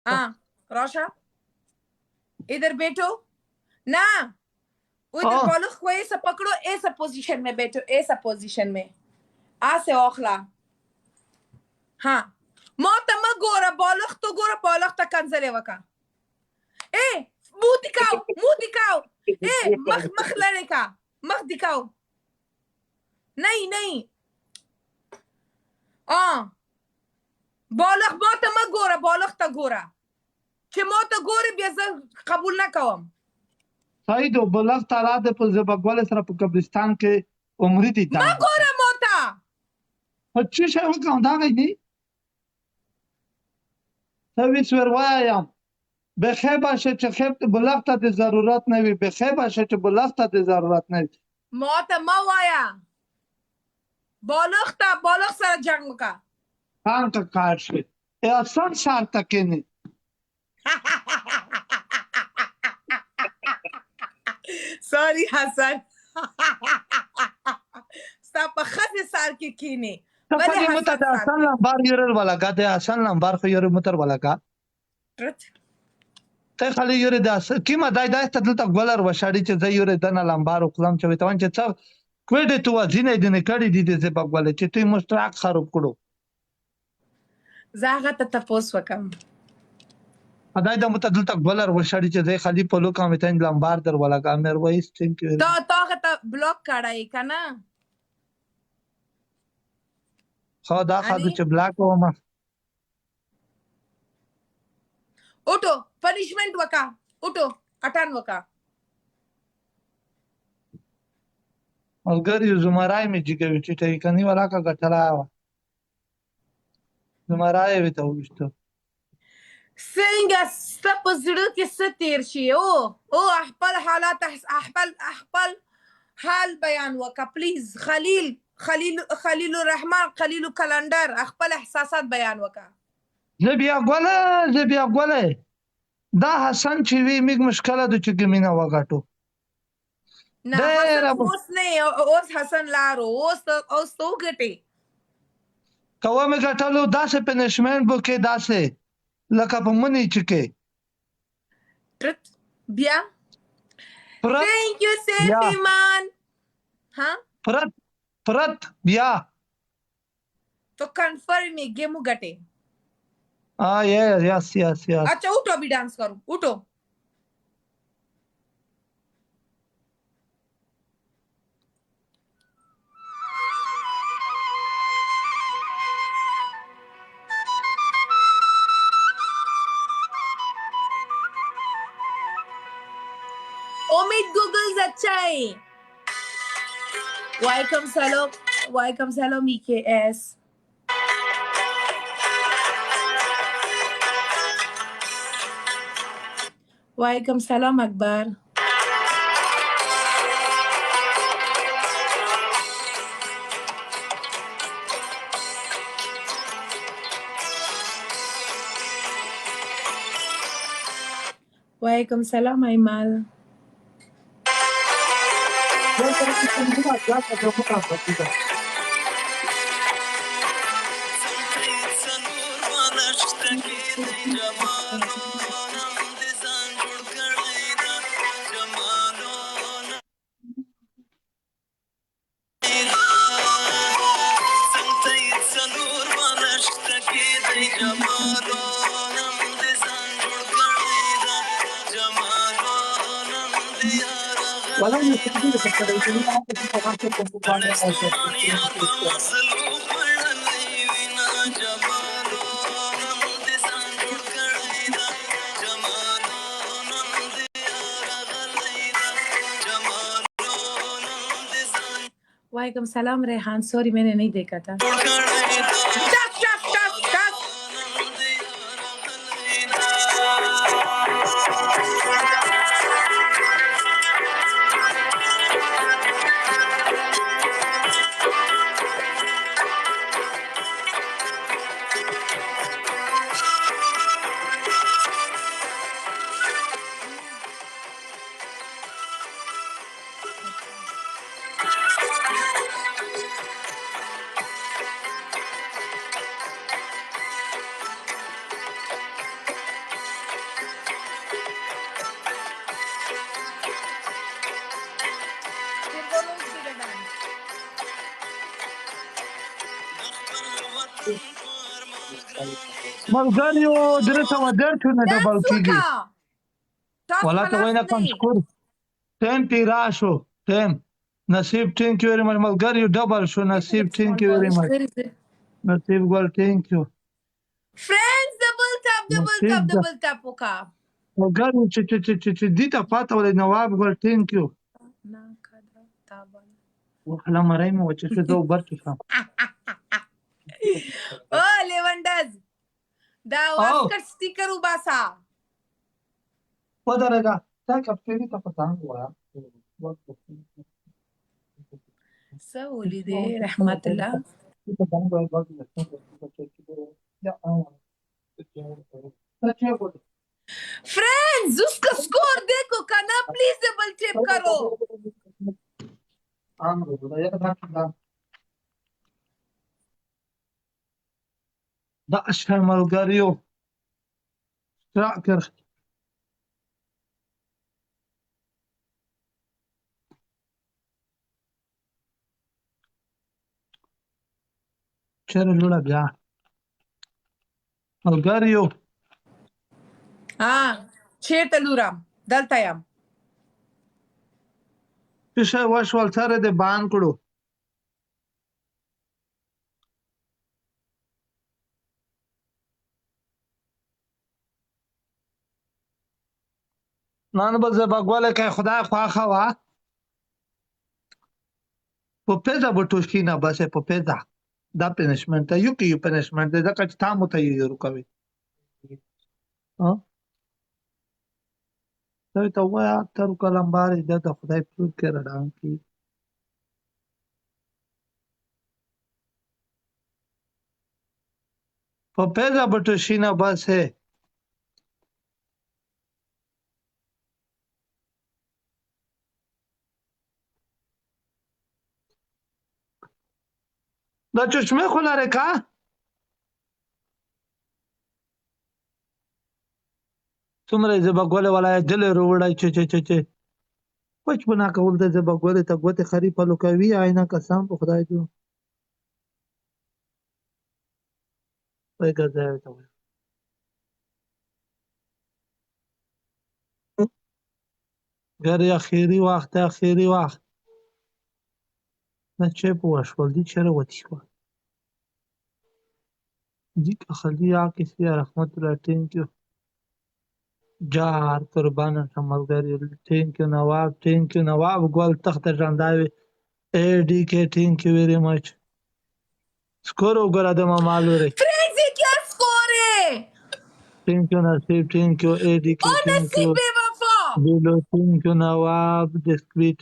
हाँ रोशा इधर बैठो ना, उधर बॉलर को ऐसा पकड़ो, ऐसा पोजीशन में बैठो, ऐसा पोजीशन में आसे ओखला हाँ मोता मा गोरा बॉलर तो गोरा बॉलर तक कंजले वका ए मुंह दिखाओ ए मख लड़े का मख दिखाओ नहीं बॉलर मोता मा गोरा बॉलर तक गोरा چې موته ګوري بیا زه قبول نه کوم. صحیح دو بلغ تعالی د په زبګول سره په قبرستان کې عمرې دي تا ما ګوره موته په چې شي وکم دا غي دي سوي سور وایم بخیر باشه چې خیر بلغ ته د ضرورت نه وي بخیر باشه چې بلغ ته د ضرورت نه وي موته ما وایا بالغ سره جنگ وکا کان کا کار شي احسان شان تکې نه سوري حسن ستا په خزه سار کې کینی ولې مت د حسن لمبار یورل ولا کا د حسن لمبار خو یور متر ولا کا ته خالي یور د کیما دای ته دلته ګولر وشاړي چې زې یور د نه لمبار خپلم چې وتون چې څو کوډه تو ځینې دې کړي دي د په ګول چې ته مستراک خراب کړو زاغه ته تاسو وکم ادای د متدل تک بولر وشاړي چې د خالي په لوکا متن لمبار در ولا کا مر وایس ثانک یو تا بلاک کړای کنه خو دا خاطر چې بلاک ومه اوټو پنیشمنت وکا اوټو اټان وکا اگر یو زمرای می جګوي چې ته کني ولا کا غټلا زمرای وي ته وشته څنګه ستپ زړه کې ستیر شي او خپل حالات خپل حال بیان وکا پلیز خلیل الرحمن خلیل کلندر خپل احساسات بیان وکا زه بیا ګوله دا حسن چې وی میګ مشکله د چې ګمینه وغټو نه حسن اوس نه اوس حسن لارو اوس تو ګټي کومه ګټلو داسې پنشمنت بو کې داسې لکه په منی چکه بیا thank you سیفی مان ها پرت بیا تو کنفرم گیمو گٹے یس اچھا اٹھو ابھی ڈانس کرو اٹھو امید گوگلز اچھا ہے وعلیکم سلام ای کے ایس وعلیکم سلام اکبر وعلیکم سلام ایمال وعلیکم السلام ریحان سوری میں نے نہیں دیکھا تھا ملګریو درې سوه دېرشونه ډبل ډانس کېږي وکړه تاسو والله ته وایي نه خلاص کوم نه سکور ټایم پې راشو ټایم نصیب ټینک یو ویری مچ ملګریو ډبل شو نصیب ټینک یو ویری مچ نصیب ګل ټینک یو فرینډز ډبل ټاپ نصیب وکړه ملګریو چې دې ته پاته ولې نواب ګل ټینک یو وخلا مرای مې وچه شو زه اوبر چښم او لیونډز دا واسکټ سټیکر وباسا ودرېږه دا کپتېري ته په ځان ووایه څه ولیدې رحمت الله फ्रेंड्स उसका स्कोर देखो करना प्लीज डबल टैप करो دا اشهر ملګریو اشتراک چیرې لوړه بیا ملګریو چیرته لورم دلته یم څه شی وشول سره دې بان کړو نن به زه بګولی که خدای خوښه وه په پیزه به ټوشکینه بسې په پیزه دا پنشمنټ دی یو کې یو پنشمنټ دی ځکه چې تا مو ته یې روکوي ته ورته ووایه تر کلمبارې ده د خدای پلور کې رډان کړي په پیزه به ټوشینه بسې دا چشمه خو لرې که څومره یې زبګولې ولی دلې روړی چې پچ به ناکول د زبګولې ته ګوتې خري پلو کوي آینه قسم په خدای جو ځای ته وایي ګر اخري وخت نه چه وشول دی چرا وتی شول دی که خلی عاکس بیا رحمت الله ټینکیو جار قربان شم ملګري ټینکیو نواب ګل تخت ژانداوي اے डी के thank you very much score वगैरह दे मालूम रे फ्रेंड्स ये क्या स्कोर है थैंक यू नसीब थैंक यू ए डी के थैंक यू बेवफा दिलो थैंक यू नवाब दिस्क्रीट